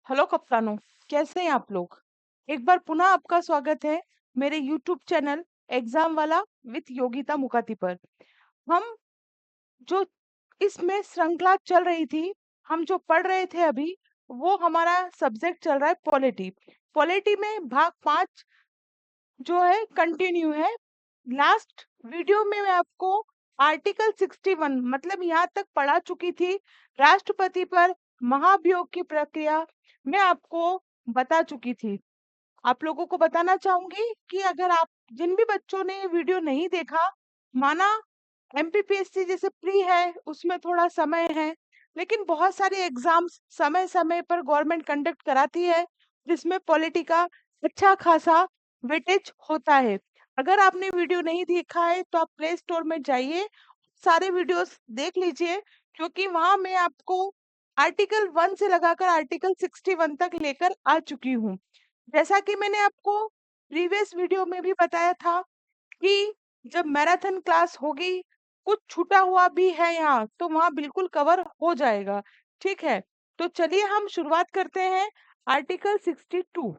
Hello कप्तानों, कैसे हैं आप लोग? एक बार पुनः आपका स्वागत है मेरे यूट्यूब चैनल एग्जाम वाला विथ योगिता मुकाती पर। हम जो इसमें श्रृंखला चल रही थी, हम जो पढ़ रहे थे अभी, वो हमारा सब्जेक्ट चल रहा है पॉलिटी। पॉलिटी में भाग 5 जो है कंटिन्यू है। लास्ट वीडियो में मैं आपको आर्टिकल 61 मतलब यहाँ तक पढ़ा चुकी थी। राष्ट्रपति पर महाभियोग की प्रक्रिया मैं आपको बता चुकी थी। आप लोगों को बताना चाहूंगी कि अगर आप जिन भी बच्चों ने ये वीडियो नहीं देखा, माना एमपीपीएससी जैसे प्री है उसमें थोड़ा समय है, लेकिन बहुत सारे एग्जाम्स समय समय पर गवर्नमेंट कंडक्ट कराती है जिसमें पॉलिटी का अच्छा खासा वेटेज होता है। अगर आपने वीडियो नहीं देखा है तो आप प्ले स्टोर में जाइए, सारे वीडियोस देख लीजिए, क्योंकि वहां मैं आपको आर्टिकल 1 से लगाकर आर्टिकल 61 तक लेकर आ चुकी हूँ। जैसा कि मैंने आपको प्रीवियस वीडियो में भी बताया था कि जब मैराथन क्लास होगी, कुछ छूटा हुआ भी है यहाँ तो वहाँ बिल्कुल कवर हो जाएगा। ठीक है, तो चलिए हम शुरुआत करते हैं। आर्टिकल 62।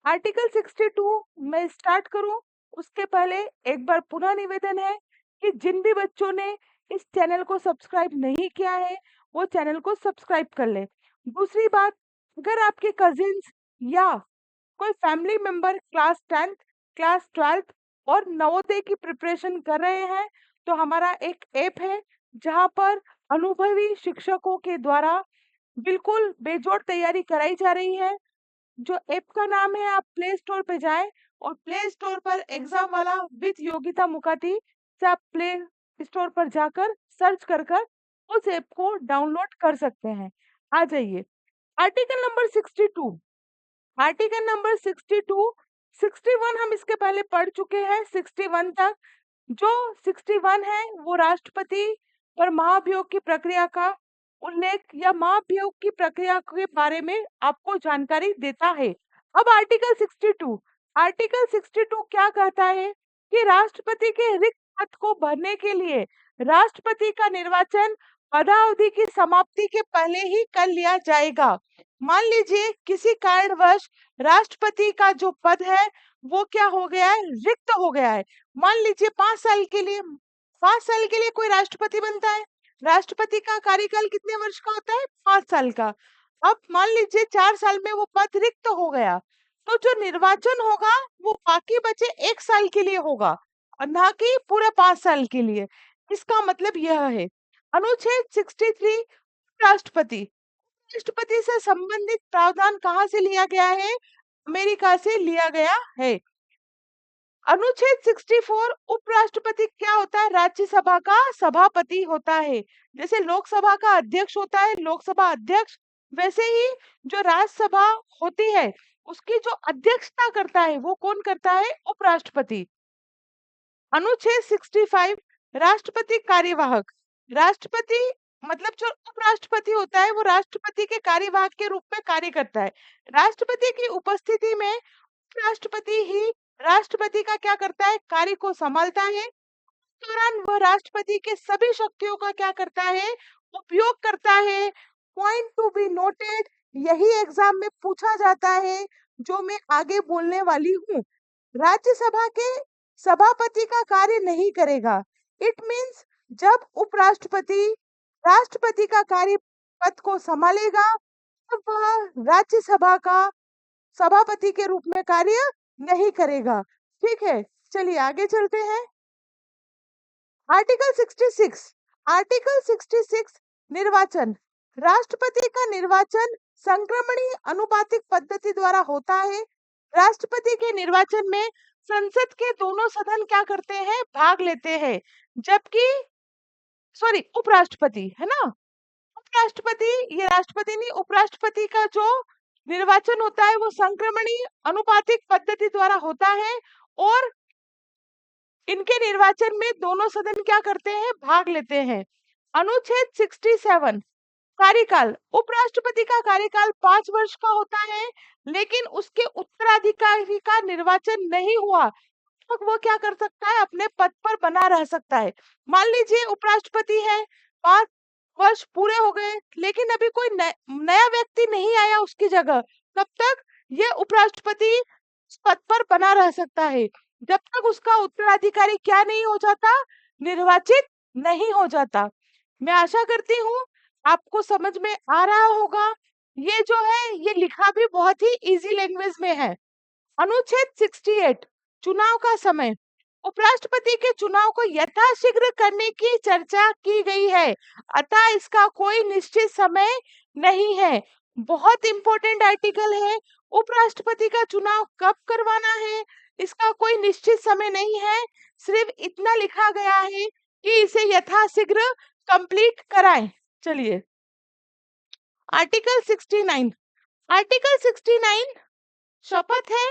आर्टिकल 62 मैं स्टार्ट करूं उसके पहले एक बार पुनः निवेदन है कि जिन भी बच्चों ने इस चैनल को सब्सक्राइब नहीं किया है वो चैनल को सब्सक्राइब कर ले। दूसरी बात, अगर आपके कजिन्स या कोई family member class 10th, class 12th और नवोदय की प्रिपरेशन कर रहे हैं तो हमारा एक ऐप है जहां पर अनुभवी शिक्षकों के द्वारा बिल्कुल बेजोड़ तैयारी कराई जा रही है। जो ऐप का नाम है, आप प्ले स्टोर पे जाएं और प्ले स्टोर पर एग्जाम वाला विद योगिता मुकाती से आप प्ले स्टोर पर जाकर सर्च कर उस ऐप को डाउनलोड कर सकते हैं। आ जाइए, आर्टिकल नंबर 62। आर्टिकल नंबर 62, 61 हम इसके पहले पढ़ चुके हैं 61 तक। जो 61 है वो राष्ट्रपति और महाभियोग की प्रक्रिया का उल्लेख या महाभियोग की प्रक्रिया के बारे में आपको जानकारी देता है। अब आर्टिकल 62, आर्टिकल 62 क्या कहता है कि राष्ट्रपति के रिक्त पद को भरने के लिए राष्ट्रपति का निर्वाचन पदावधि की समाप्ति के पहले ही कर लिया जाएगा। मान लीजिए किसी कारणवश राष्ट्रपति का जो पद है वो क्या हो गया है, रिक्त हो गया है। मान लीजिए 5 साल के लिए, 5 साल के लिए कोई राष्ट्रपति बनता है। राष्ट्रपति का कार्यकाल कितने वर्ष का होता है? 5 साल का। अब मान लीजिए 4 साल में वो पद रिक्त हो गया, तो जो निर्वाचन होगा वो बाकी बचे 1 साल के लिए होगा और ना कि पूरे 5 साल के लिए। इसका मतलब यह है, अनुच्छेद 63 राष्ट्रपति, राष्ट्रपति से संबंधित प्रावधान कहाँ से लिया गया है? अमेरिका से लिया गया है। अनुच्छेद 64 उपराष्ट्रपति क्या होता है? राज्यसभा का सभापति होता है। जैसे लोकसभा का अध्यक्ष होता है लोकसभा अध्यक्ष, वैसे ही जो राज्यसभा होती है उसकी जो अध्यक्षता करता है वो कौन करता है? उपराष्ट्रपति। अनुच्छेद 65 राष्ट्रपति कार्यवाहक, राष्ट्रपति मतलब जो उपराष्ट्रपति होता है वो राष्ट्रपति के कार्यवाहक के रूप में कार्य करता है। राष्ट्रपति की उपस्थिति में राष्ट्रपति ही राष्ट्रपति का क्या करता है? कार्य को संभालता है। इस दौरान वह राष्ट्रपति के सभी शक्तियों का क्या करता है? उपयोग करता है। पॉइंट टू बी नोटेड, यही एग्जाम में पूछा जाता है जो मैं आगे बोलने वाली हूँ। राज्यसभा के सभापति का कार्य नहीं करेगा। इट मीन्स जब उपराष्ट्रपति राष्ट्रपति का कार्य पद को संभालेगा तब वह राज्यसभा का सभापति के रूप में कार्य नहीं करेगा। ठीक है, चलिए आगे चलते हैं। आर्टिकल 66, आर्टिकल 66 निर्वाचन, राष्ट्रपति का निर्वाचन संक्रमणीय अनुपातिक पद्धति द्वारा होता है। राष्ट्रपति के निर्वाचन में संसद के दोनों सदन क्या करते हैं? भाग लेते हैं। जबकि सॉरी, उपराष्ट्रपति है ना, उपराष्ट्रपति, ये राष्ट्रपति नहीं, उपराष्ट्रपति का जो निर्वाचन होता है वो संक्रमणीय अनुपातिक पद्धति द्वारा होता है और इनके निर्वाचन में दोनों सदन क्या करते हैं? भाग लेते हैं। अनुच्छेद 67 कार्यकाल, उपराष्ट्रपति का कार्यकाल 5 वर्ष का होता है, लेकिन उसके उत्तराधिकारी का निर्वाचन नहीं हुआ तक वो क्या कर सकता है? अपने पद पर बना रह सकता है। मान लीजिए उपराष्ट्रपति है, वर्ष पूरे हो गए लेकिन अभी कोई नया व्यक्ति नहीं आया उसकी जगह, तब तक ये उपराष्ट्रपति पद पर बना रह सकता है, जब तक उसका उत्तराधिकारी क्या नहीं हो जाता, निर्वाचित नहीं हो जाता। मैं आशा करती हूँ आपको समझ में आ रहा होगा। ये जो है ये लिखा भी बहुत ही इजी लैंग्वेज में है। अनुच्छेद 68 चुनाव का समय। उपराष्ट्रपति के चुनाव को यथाशीघ्र करने की चर्चा की गई है, अतः इसका कोई निश्चित समय नहीं है। बहुत इंपॉर्टेंट आर्टिकल है। उपराष्ट्रपति का चुनाव कब करवाना है, इसका कोई निश्चित समय नहीं है। सिर्फ इतना लिखा गया है कि इसे यथाशीघ्र कंप्लीट कराएं। चलिए, आर्टिकल 69। आर्टिकल 69 शपथ है।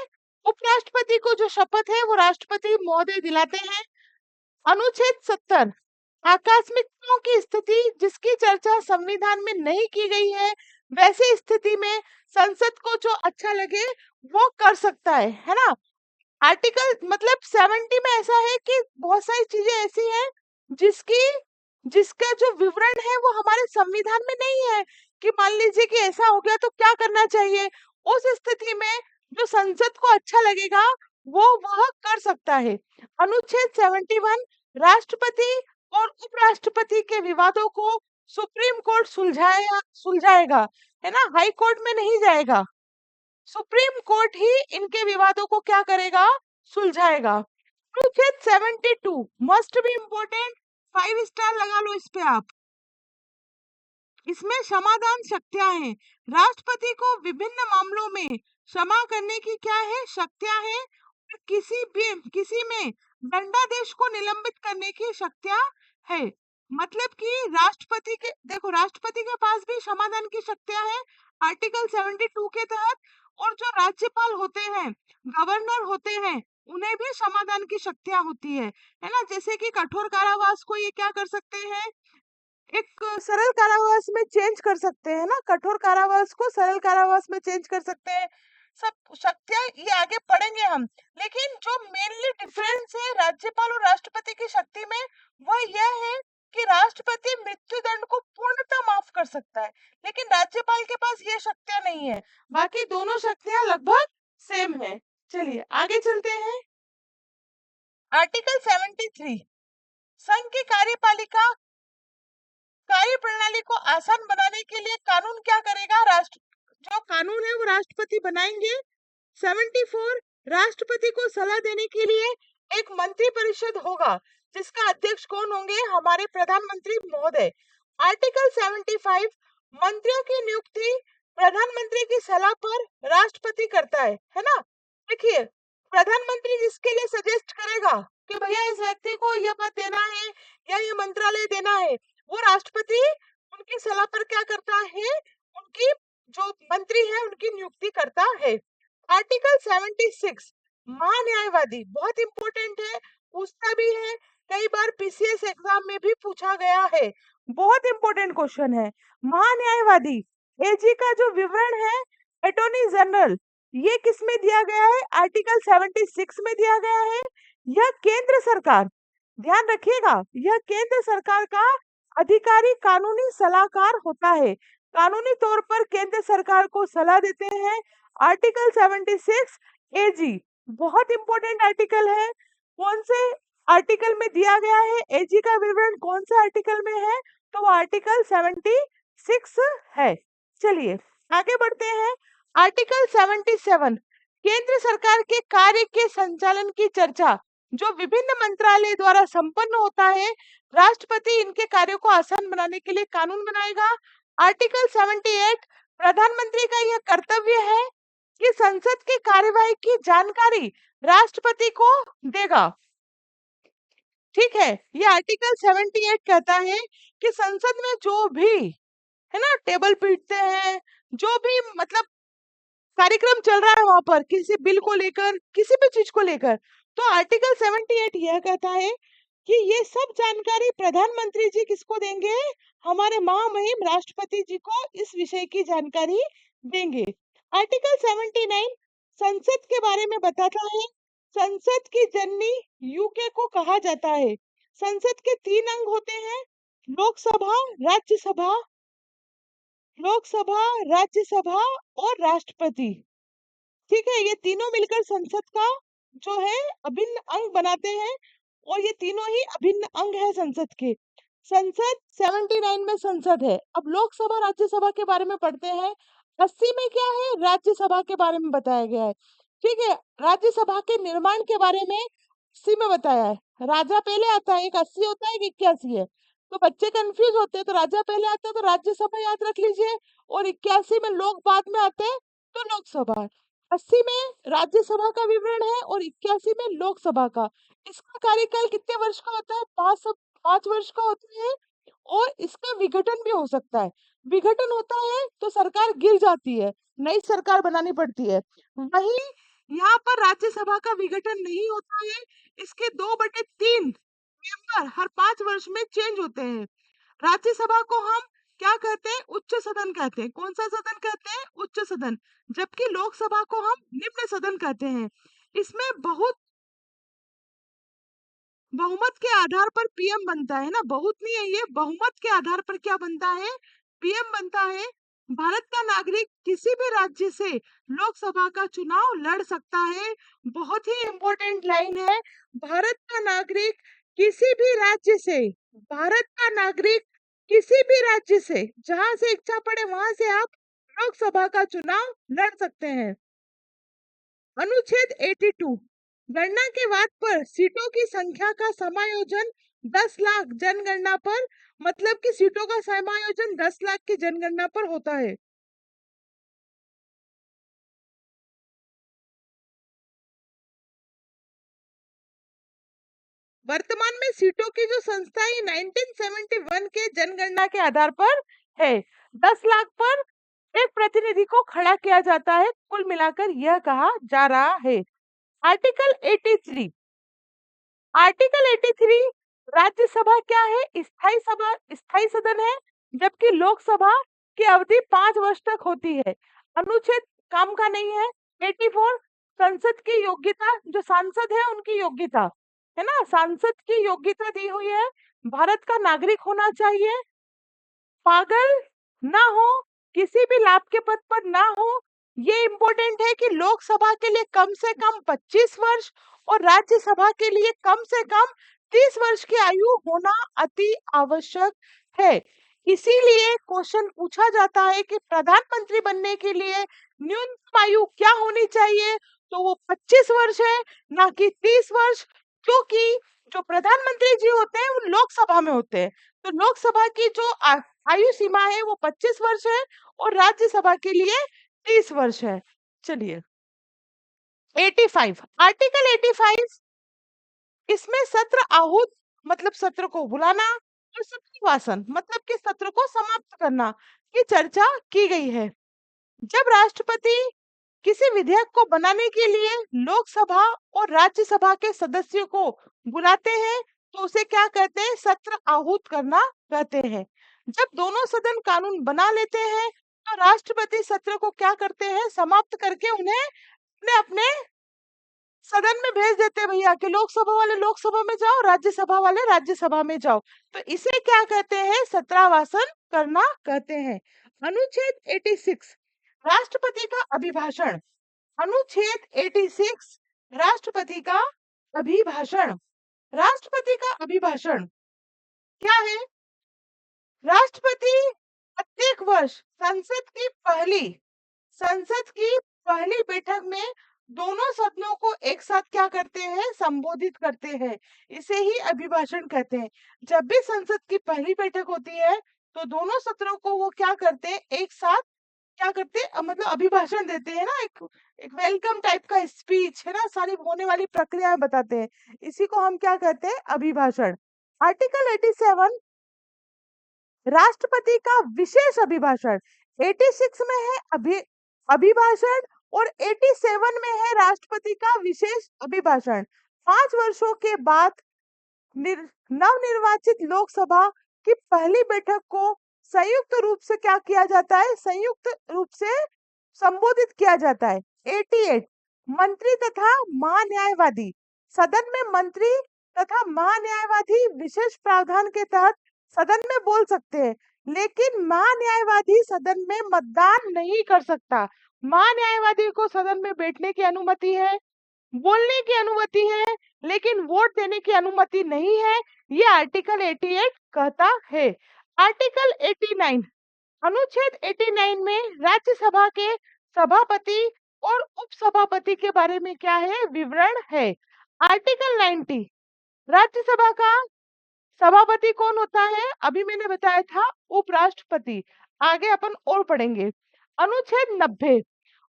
उपराष्ट्रपति को जो शपथ है वो राष्ट्रपति महोदय दिलाते हैं। अनुच्छेद 70 आकस्मिकताओं की स्थिति जिसकी चर्चा संविधान में नहीं की गई है, वैसी स्थिति में संसद को जो अच्छा लगे वो कर सकता है ना। आर्टिकल मतलब 70 में ऐसा है कि बहुत सारी चीजें ऐसी हैं जिसकी जिसका जो विवरण है वो हमारे संविधान में नहीं है, कि मान लीजिए कि ऐसा हो गया तो क्या करना चाहिए। उस स्थिति में जो संसद को अच्छा लगेगा वो वह कर सकता है। अनुच्छेद 71 राष्ट्रपति और उपराष्ट्रपति के विवादों को सुप्रीम कोर्ट सुलझाएगा, है ना, हाई कोर्ट में नहीं जाएगा। सुप्रीम कोर्ट ही इनके विवादों को क्या करेगा, सुलझाएगा। अनुच्छेद 72 मस्ट बी इम्पोर्टेंट, 5 स्टार लगा लो इस पे आप। इसमें क्षमादान शक्तियां हैं। राष्ट्रपति को विभिन्न मामलों में क्षमा करने की क्या है, शक्तियां हैं। और किसी में दंडादेश को निलंबित करने की शक्तियां है। मतलब कि राष्ट्रपति के देखो, राष्ट्रपति के पास भी क्षमादान की शक्तियां हैं आर्टिकल 72 के तहत। और जो राज्यपाल होते हैं, गवर्नर होते हैं, उन्हें भी क्षमादान की शक्तियां होती है ना। जैसे कि कठोर कारावास को ये क्या कर सकते हैं, एक सरल कारावास में चेंज कर सकते हैं ना, कठोर कारावास को सरल कारावास में चेंज कर सकते हैं। सब शक्तियां ये आगे पढ़ेंगे हम। लेकिन जो मेनली डिफरेंस है राज्यपाल और राष्ट्रपति की शक्ति में, वह यह है कि राष्ट्रपति मृत्युदंड को पूर्णतः माफ कर सकता है, लेकिन राज्यपाल के पास ये शक्तियां नहीं है। बाकी दोनों शक्तियां लगभग सेम है। चलिए आगे चलते हैं। आर्टिकल 73 संघ की कार्यपालिका कार्य प्रणाली को आसान बनाने के लिए कानून क्या करेगा, जो कानून है वो राष्ट्रपति बनाएंगे। 74 राष्ट्रपति को सलाह देने के लिए एक मंत्री परिषद होगा, जिसका अध्यक्ष कौन होंगे, हमारे प्रधानमंत्री महोदय। आर्टिकल 75 मंत्रियों की नियुक्ति प्रधानमंत्री की सलाह पर राष्ट्रपति करता है ना। देखिए, प्रधानमंत्री जिसके लिए सजेस्ट करेगा कि भैया इस व्यक्ति को यह पद देना है या ये मंत्रालय देना है, वो राष्ट्रपति उनकी सलाह पर क्या करता है, उनकी जो मंत्री है उनकी नियुक्ति करता है। आर्टिकल 76 महान्यायवादी बहुत इंपॉर्टेंट है, पूछता भी है, कई बार पीसीएस एग्जाम में भी पूछा गया है, बहुत इंपॉर्टेंट क्वेश्चन है। महान्यायवादी एजी का जो विवरण है, अटॉर्नी जनरल, ये किस में दिया गया है, आर्टिकल 76 में दिया गया है। यह केंद्र सरकार, ध्यान रखिएगा, यह केंद्र सरकार का अधिकारी कानूनी सलाहकार होता है, कानूनी तौर पर केंद्र सरकार को सलाह देते हैं। आर्टिकल 76 एजी बहुत इंपॉर्टेंट आर्टिकल है। कौन से आर्टिकल में दिया गया है, एजी का विवरण कौन सा आर्टिकल में है, तो वो आर्टिकल 76 है। चलिए आगे बढ़ते हैं। आर्टिकल 77 केंद्र सरकार के कार्य के संचालन की चर्चा जो विभिन्न मंत्रालय द्वारा संपन्न होता है, राष्ट्रपति इनके कार्यों को आसान बनाने के लिए कानून बनाएगा। आर्टिकल 78 प्रधानमंत्री का यह कर्तव्य है कि संसद की कार्यवाही की जानकारी राष्ट्रपति को देगा। ठीक है, ये आर्टिकल 78 कहता है कि संसद में जो भी है ना टेबल पीटते हैं, जो भी मतलब कार्यक्रम चल रहा है वहां पर किसी बिल को लेकर, किसी भी चीज को लेकर, तो आर्टिकल 78 यह कहता है कि ये सब जानकारी प्रधानमंत्री जी किसको देंगे, हमारे महामहिम राष्ट्रपति जी को इस विषय की जानकारी देंगे। आर्टिकल 79 संसद के बारे में बताता है। संसद की जननी यूके को कहा जाता है। संसद के 3 अंग होते हैं, लोकसभा, राज्यसभा, लोकसभा, राज्यसभा और राष्ट्रपति। ठीक है, ये तीनों मिलकर संसद का जो है अभिन्न अंग बनाते हैं और ये तीनों ही अभिन्न अंग है संसद के। संसद 79 में संसद है। अब लोकसभा राज्यसभा के बारे में पढ़ते हैं। 80 में क्या है, राज्यसभा के बारे में बताया गया है। ठीक है, राज्यसभा के निर्माण के बारे में 80 में बताया है। राजा पहले आता है, एक 80 होता है, एक 81 है। तो बच्चे कंफ्यूज होते हैं, तो राजा पहले आता है तो राज्यसभा याद रख लीजिए, और 81 में लोग बाद में आते हैं तो लोकसभा। 80 में राज्यसभा का विवरण है और 81 में लोकसभा का। इसका कार्यकाल कितने वर्ष का होता है, 5 वर्ष का होता है। और इसका विघटन भी हो सकता है। विघटन होता है तो सरकार गिर जाती है, नई सरकार बनानी पड़ती है। वहीं यहाँ पर राज्यसभा का विघटन नहीं होता है। इसके 2/3 मेंबर हर 5 वर्ष में चेंज होते हैं। राज्यसभा को हम क्या कहते हैं, उच्च सदन कहते हैं। कौन सा सदन कहते हैं, उच्च सदन। जबकि लोकसभा को हम निम्न सदन कहते हैं। इसमें बहुत बहुमत के आधार पर पीएम बनता है ना, बहुत नहीं है ये, बहुमत के आधार पर क्या बनता है, पीएम बनता है। भारत का नागरिक किसी भी राज्य से लोकसभा का चुनाव लड़ सकता है। बहुत ही इंपॉर्टेंट लाइन है, भारत का नागरिक किसी भी राज्य से, भारत का नागरिक किसी भी राज्य से, जहां से इच्छा पड़े वहां से आप लोकसभा का चुनाव लड़ सकते हैं। अनुच्छेद 82, गणना के बाद पर सीटों की संख्या का समायोजन 10 लाख जनगणना पर, मतलब कि सीटों का समायोजन 10 लाख की जनगणना पर होता है। वर्तमान में सीटों की जो संख्या है 1971 के जनगणना के आधार पर है। 10 लाख पर एक प्रतिनिधि को खड़ा किया जाता है। कुल मिलाकर यह कहा जा रहा है। आर्टिकल 83, आर्टिकल 83, राज्यसभा क्या है, स्थायी सभा, स्थायी सदन है। जबकि लोकसभा की अवधि 5 वर्ष तक होती है। अनुच्छेद काम का नहीं है। 84, संसद की योग्यता, जो सांसद है उनकी योग्यता है ना, सांसद की योग्यता दी हुई है। भारत का नागरिक होना चाहिए, पागल ना हो, किसी भी लाभ के पद पर ना हो। ये इम्पोर्टेंट है कि लोकसभा के लिए कम से कम 25 वर्ष और राज्यसभा के लिए कम से कम 30 वर्ष की आयु होना अति आवश्यक है। इसीलिए क्वेश्चन पूछा जाता है कि प्रधानमंत्री बनने के लिए न्यूनतम आयु क्या होनी चाहिए, तो वो 25 वर्ष है, ना कि 30 वर्ष। क्योंकि जो प्रधानमंत्री जी होते हैं वो लोकसभा में होते हैं, तो लोकसभा की जो आयु सीमा है वो 25 वर्ष है और राज्यसभा के लिए 30 वर्ष है। चलिए, 85, आर्टिकल 85, इसमें सत्र आहूत मतलब सत्र को बुलाना और सत्रीवासन मतलब कि सत्र को समाप्त करना की चर्चा की गई है। जब राष्ट्रपति किसी विधेयक को बनाने के लिए लोकसभा और राज्यसभा के सदस्यों को बुलाते हैं तो उसे क्या कहते हैं, सत्र आहूत करना कहते हैं। जब दोनों सदन कानून बना लेते हैं तो राष्ट्रपति सत्र को क्या करते हैं, समाप्त करके उन्हें अपने अपने सदन में भेज देते हैं, भैया कि लोकसभा वाले लोकसभा में जाओ, राज्यसभा वाले राज्यसभा में जाओ। तो इसे क्या कहते हैं, सत्रावासन करना कहते हैं। अनुच्छेद 86, राष्ट्रपति का अभिभाषण। अनुच्छेद 86, राष्ट्रपति का अभिभाषण। राष्ट्रपति का अभिभाषण क्या है, राष्ट्रपति प्रत्येक वर्ष संसद की पहली बैठक में दोनों सदनों को एक साथ क्या करते हैं, संबोधित करते हैं। इसे ही अभिभाषण कहते हैं। जब भी संसद की पहली बैठक होती है तो दोनों सत्रों को वो क्या करते हैं, एक साथ क्या करते हैं, मतलब अभिभाषण देते हैं ना, एक एक वेलकम टाइप का स्पीच है ना, सारी होने वाली प्रक्रियाएं बताते हैं। इसी को हम क्या कहते हैं, अभिभाषण। आर्टिकल 87, राष्ट्रपति का विशेष अभिभाषण। 86 में है अभिभाषण और 87 में है राष्ट्रपति का विशेष अभिभाषण। 5 वर्षों के बाद नवनिर्वाचित लोकसभा की पहली बैठक को संयुक्त रूप से क्या किया जाता है, संयुक्त रूप से संबोधित किया जाता है। 88, मंत्री तथा महान्यायवादी। सदन में मंत्री तथा महान्यायवादी विशेष प्रावधान के तहत सदन में बोल सकते हैं, लेकिन महान्यायवादी सदन में मतदान नहीं कर सकता। महान्यायवादी को सदन में बैठने की अनुमति है, बोलने की अनुमति है, लेकिन वोट देने की अनुमति नहीं है। ये आर्टिकल 88 कहता है। आर्टिकल 89, अनुच्छेद 89 में राज्यसभा के सभापति और उपसभापति के बारे में क्या है, विवरण है। आर्टिकल 90, राज्यसभा का सभापति कौन होता है, अभी मैंने बताया था उपराष्ट्रपति। आगे अपन और पढ़ेंगे। अनुच्छेद 90,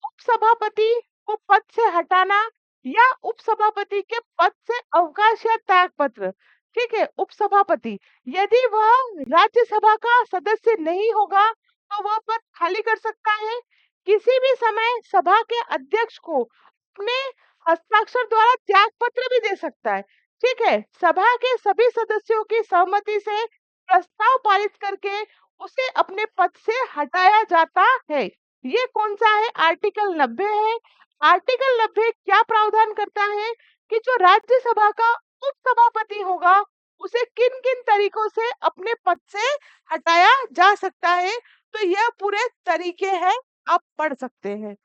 उपसभापति को पद से हटाना या उपसभापति के पद से अवकाश या त्यागपत्र। ठीक है, उपसभापति यदि वह राज्यसभा का सदस्य नहीं होगा तो वह पद खाली कर सकता है। किसी भी समय सभा के अध्यक्ष को अपने हस्ताक्षर द्वारा त्यागपत्र भी दे सकता है। ठीक है, सभा के सभी सदस्यों की सहमति से प्रस्ताव पारित करके उसे अपने पद से हटाया जाता है। ये कौन सा है, आर्टिकल 90 है। आर्टिकल 90 क्या प्रावधान करता है कि जो राज्यसभा का उपसभापति होगा उसे किन किन तरीकों से अपने पद से हटाया जा सकता है। तो यह पूरे तरीके हैं, आप पढ़ सकते हैं।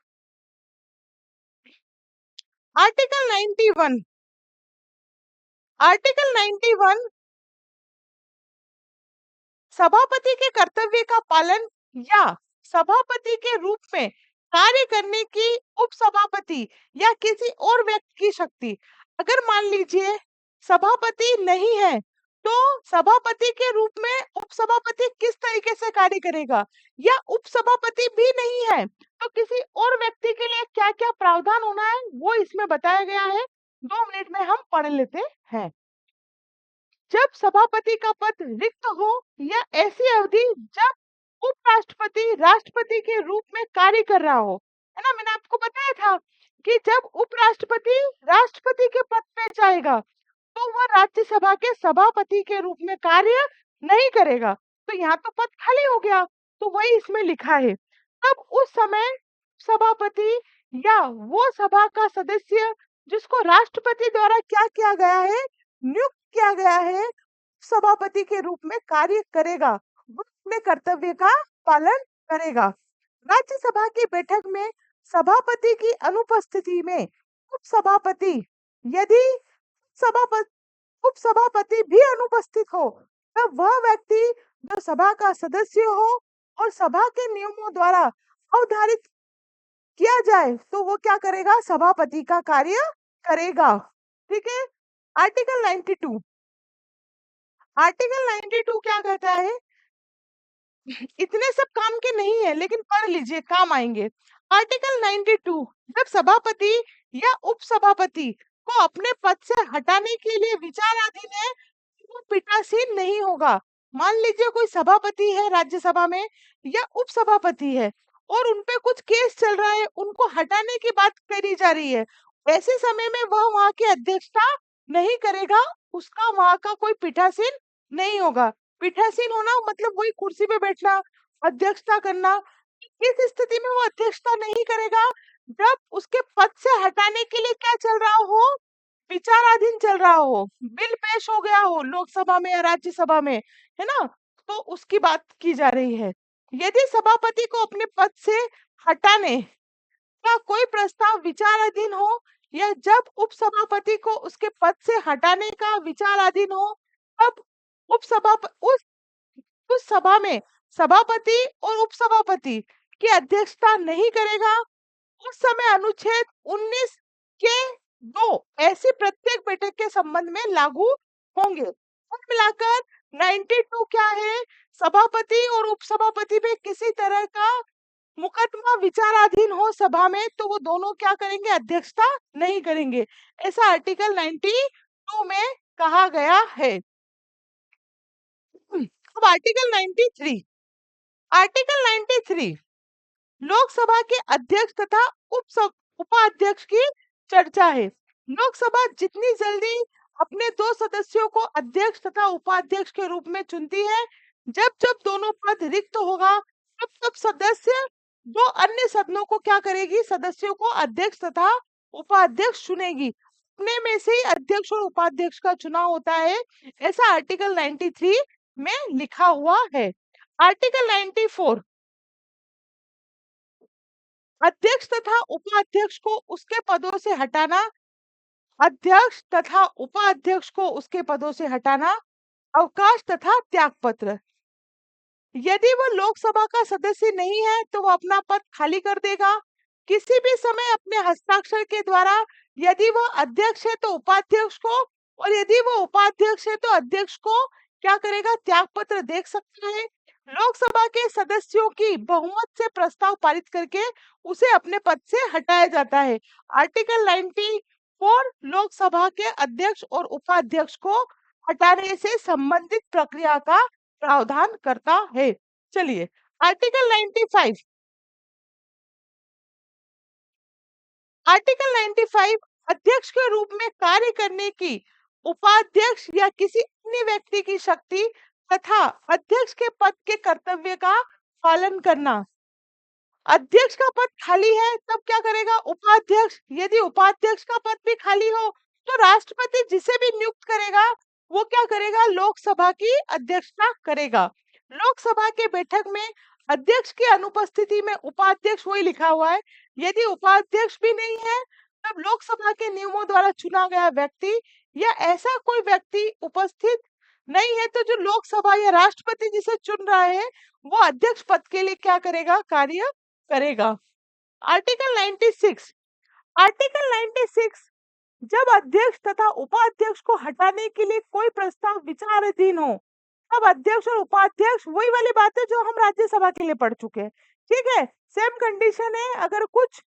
आर्टिकल 91, आर्टिकल 91 सभापति के कर्तव्य का पालन या सभापति के रूप में कार्य करने की उपसभापति या किसी और व्यक्ति की शक्ति। अगर मान लीजिए सभापति नहीं है तो सभापति के रूप में उपसभापति किस तरीके से कार्य करेगा, या उपसभापति भी नहीं है तो किसी और व्यक्ति के लिए क्या क्या प्रावधान होना है वो इसमें बताया गया है। 2 मिनट में हम पढ़ लेते हैं। जब सभापति का पद रिक्त हो या ऐसी अवधि जब उपराष्ट्रपति राष्ट्रपति के रूप में कार्य कर रहा हो, है ना, मैंने आपको बताया था कि जब उपराष्ट्रपति राष्ट्रपति के पद पे जाएगा तो वह राज्यसभा के सभापति के रूप में कार्य नहीं करेगा। तो यहाँ तो पद खाली हो गया, तो वही इसमें लिखा है। तब उस समय सभापति या वो सभा का सदस्य जिसको राष्ट्रपति द्वारा क्या किया गया है, नियुक्त किया गया है, सभापति के रूप में कार्य करेगा, वो अपने कर्तव्य का पालन करेगा। राज्यसभा की बैठक में सभापति की अनुपस्थिति में उपसभापति, यदि उपसभापति भी अनुपस्थित हो तब वह व्यक्ति जो सभा का सदस्य हो और सभा के नियमों द्वारा अवधारित किया जाए तो वो क्या करेगा, सभापति का कार्य करेगा। ठीक है। आर्टिकल 92, आर्टिकल 92 क्या कहता है, इतने सब काम के नहीं है लेकिन पढ़ लीजिए, काम आएंगे। आर्टिकल 92, जब सभापति या उपसभापति को अपने पद से हटाने के लिए विचाराधीन है वो पीठासीन नहीं होगा। मान लीजिए कोई सभापति है राज्यसभा में या उपसभापति है और उनपे कुछ केस चल रहा है, उनको हटाने की बात करी जा रही है, ऐसे समय में वह वहां की अध्यक्षता नहीं करेगा, उसका वहां का कोई पीठासीन नहीं होगा। पीठासीन होना मतलब वही कुर्सी पे बैठना, अध्यक्षता करना। इस स्थिति में वो अध्यक्षता नहीं करेगा जब उसके पद से हटाने के लिए क्या चल रहा हो, विचाराधीन चल रहा हो, बिल पेश हो गया हो लोकसभा में या राज्यसभा में, है ना, तो उसकी बात की जा रही है। यदि सभापति को अपने पद से हटाने का कोई प्रस्ताव विचाराधीन हो या जब उपसभापति को उसके पद से हटाने का विचाराधीन हो तब उस सभा में सभापति और उपसभापति की अध्यक्षता नहीं करेगा। उस समय अनुच्छेद 19 के 2 ऐसी प्रत्येक बैठक के संबंध में लागू होंगे। कुल मिलाकर 92 क्या है, सभापति और उपसभापति पे किसी तरह का मुकदमा विचाराधीन हो सभा में तो वो दोनों क्या करेंगे, अध्यक्षता नहीं करेंगे। ऐसा आर्टिकल 92 में कहा गया है। अब आर्टिकल 93, आर्टिकल 93 लोकसभा के अध्यक्ष तथा उपाध्यक्ष की चर्चा है। लोकसभा जितनी जल्दी अपने 2 सदस्यों को अध्यक्ष तथा उपाध्यक्ष के रूप में चुनती है, जब जब दोनों पद रिक्त होगा तब तब सदस्य 2 अन्य सदनों को क्या करेगी, सदस्यों को अध्यक्ष तथा उपाध्यक्ष चुनेगी। अपने में से ही अध्यक्ष और उपाध्यक्ष का चुनाव होता है। ऐसा आर्टिकल 93 में लिखा हुआ है। आर्टिकल 94, अध्यक्ष तथा उपाध्यक्ष को उसके पदों से हटाना, अध्यक्ष तथा उपाध्यक्ष को उसके पदों से हटाना, अवकाश तथा त्यागपत्र। यदि वो लोकसभा का सदस्य नहीं है तो वो अपना पद खाली कर देगा। किसी भी समय अपने हस्ताक्षर के द्वारा, यदि वो अध्यक्ष है तो उपाध्यक्ष को, और यदि वो उपाध्यक्ष है तो अध्यक्ष को क्या करेगा, त्याग पत्र दे सकता है। लोकसभा के सदस्यों की बहुमत से प्रस्ताव पारित करके उसे अपने पद से हटाया जाता है। आर्टिकल 94 लोकसभा के अध्यक्ष और उपाध्यक्ष को हटाने से संबंधित प्रक्रिया का प्रावधान करता है। चलिए, आर्टिकल 95, आर्टिकल 95 अध्यक्ष के रूप में कार्य करने की उपाध्यक्ष या किसी अन्य व्यक्ति की शक्ति तथा अध्यक्ष के पद के कर्तव्य का पालन करना। अध्यक्ष का पद खाली है तब क्या करेगा उपाध्यक्ष, यदि उपाध्यक्ष का पद भी खाली हो तो राष्ट्रपति जिसे भी नियुक्त करेगा वो क्या करेगा, लोकसभा की अध्यक्षता करेगा। लोकसभा के बैठक में अध्यक्ष की अनुपस्थिति में उपाध्यक्ष, वही लिखा हुआ है, यदि उपाध्यक्ष भी नहीं है तब लोकसभा के नियमों द्वारा चुना गया व्यक्ति या ऐसा कोई व्यक्ति उपस्थित नहीं है तो जो लोकसभा या राष्ट्रपति जिसे चुन रहा है वो अध्यक्ष पद के लिए क्या करेगा, कार्य करेगा। आर्टिकल 96, आर्टिकल 96 जब अध्यक्ष तथा उपाध्यक्ष को हटाने के लिए कोई प्रस्ताव विचाराधीन हो तब अध्यक्ष और उपाध्यक्ष, वही वाली बात है जो हम राज्यसभा के लिए पढ़ चुके हैं, ठीक है। सेम कंडीशन है, अगर कुछ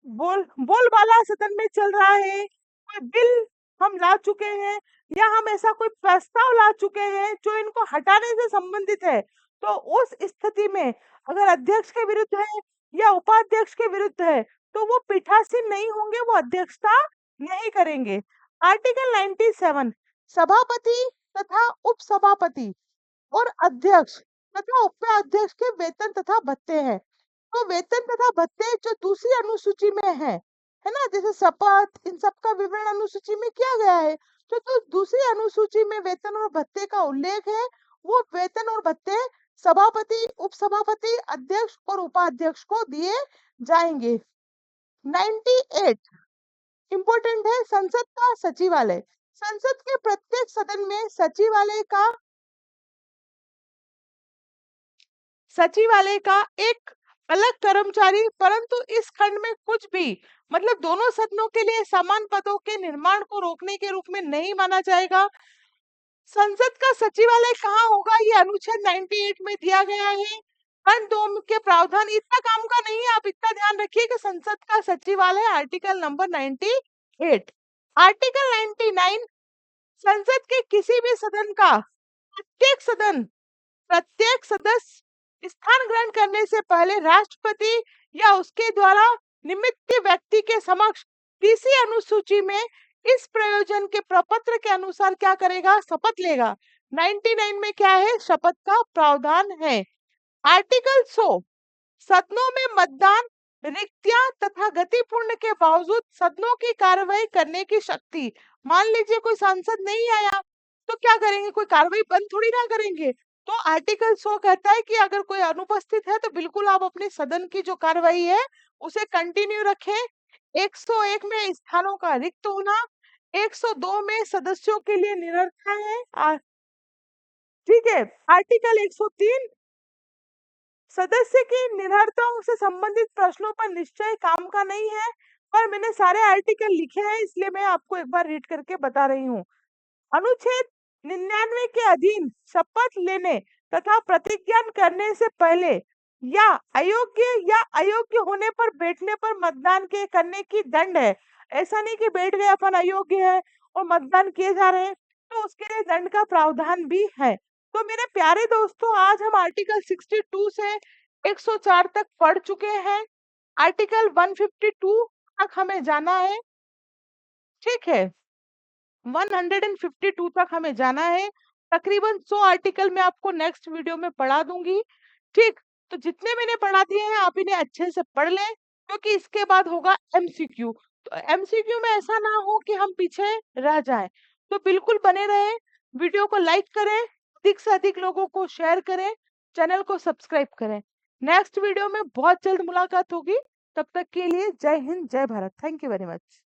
बोलबाला सदन में चल रहा है, कोई बिल हम ला चुके हैं या हम ऐसा कोई प्रस्ताव ला चुके हैं जो इनको हटाने से संबंधित है, तो उस स्थिति में अगर अध्यक्ष के विरुद्ध है या उपाध्यक्ष के विरुद्ध है तो वो पीठासीन नहीं होंगे, वो अध्यक्षता नहीं करेंगे। आर्टिकल 97 सभापति तथा उपसभापति और अध्यक्ष तथा उपाध्यक्ष के वेतन तथा भत्ते हैं। तो वेतन तथा भत्ते जो दूसरी अनुसूची में है ना, जैसे शपथ, इन सब का विवरण अनुसूची में किया गया है, तो जो दूसरी अनुसूची में वेतन और भत्ते का उल्लेख है वो वेतन और भत्ते सभापति, उपसभापति, अध्यक्ष और उपाध्यक्ष को दिए जाएंगे। 98 इंपॉर्टेंट है, संसद का सचिवालय। संसद के प्रत्येक सदन में सचिवालय का एक अलग कर्मचारी, परंतु इस खंड में कुछ भी, मतलब दोनों सदनों के लिए समान पदों के निर्माण को रोकने के रूप में नहीं माना जाएगा। संसद का सचिवालय कहाँ होगा, ये अनुच्छेद 98 में दिया गया है। खंड 2 के प्रावधान इतना काम का नहीं है, आप इतना ध्यान रखिए कि संसद का सचिवालय आर्टिकल नंबर 98। आर्टिकल 99 संसद के किसी भी सदन का प्रत्येक सदस्य स्थान ग्रहण करने से पहले राष्ट्रपति या उसके द्वारा निमित्त व्यक्ति के समक्ष तीसरी अनुसूची में इस प्रयोजन के प्रपत्र के अनुसार क्या करेगा, शपथ लेगा। 99 में क्या है, शपथ का प्रावधान है। आर्टिकल 100 सदनों में मतदान, रिक्तियां तथा गतिपूर्ण के बावजूद सदनों की कार्यवाही करने की शक्ति। मान लीजिए कोई सांसद नहीं आया तो क्या करेंगे, कोई कार्रवाई बंद थोड़ी ना करेंगे। तो आर्टिकल 100 कहता है कि अगर कोई अनुपस्थित है तो बिल्कुल आप अपने सदन की जो कार्रवाई है उसे कंटिन्यू रखें। 101 में स्थानों का रिक्त होना, 102 में सदस्यों के लिए निरर्थ है। ठीक है। आर्टिकल 103 सदस्य की निरर्थताओं से संबंधित प्रश्नों पर निश्चय काम का नहीं है, पर मैंने सारे आर्टिकल लिखे हैं इसलिए मैं आपको एक बार रीड करके बता रही हूँ। अनुच्छेद 99 के अधीन शपथ लेने तथा प्रतिज्ञा करने से पहले या अयोग्य होने पर बैठने पर मतदान के करने की दंड है। ऐसा नहीं कि बैठ गए अपन अयोग्य है और मतदान किए जा रहे हैं, तो उसके लिए दंड का प्रावधान भी है। तो मेरे प्यारे दोस्तों, आज हम आर्टिकल 62 से 104 तक पढ़ चुके हैं। आर्टिकल 152 तक हमें जाना है, ठीक है। 152 तक हमें जाना है। तकरीबन 100 आर्टिकल मैं आपको नेक्स्ट वीडियो में पढ़ा दूंगी, ठीक। तो जितने मैंने पढ़ा दिए हैं आप इन्हें अच्छे से पढ़ लें, क्योंकि इसके बाद होगा एमसीक्यू। तो एमसीक्यू में ऐसा ना हो कि हम पीछे रह जाएं, तो बिल्कुल बने रहें। वीडियो को लाइक करें, अधिक से अधिक लोगों को शेयर करें, चैनल को सब्सक्राइब करें। नेक्स्ट वीडियो में बहुत जल्द मुलाकात होगी। तब तक के लिए जय हिंद, जय Bharat. Thank you very much.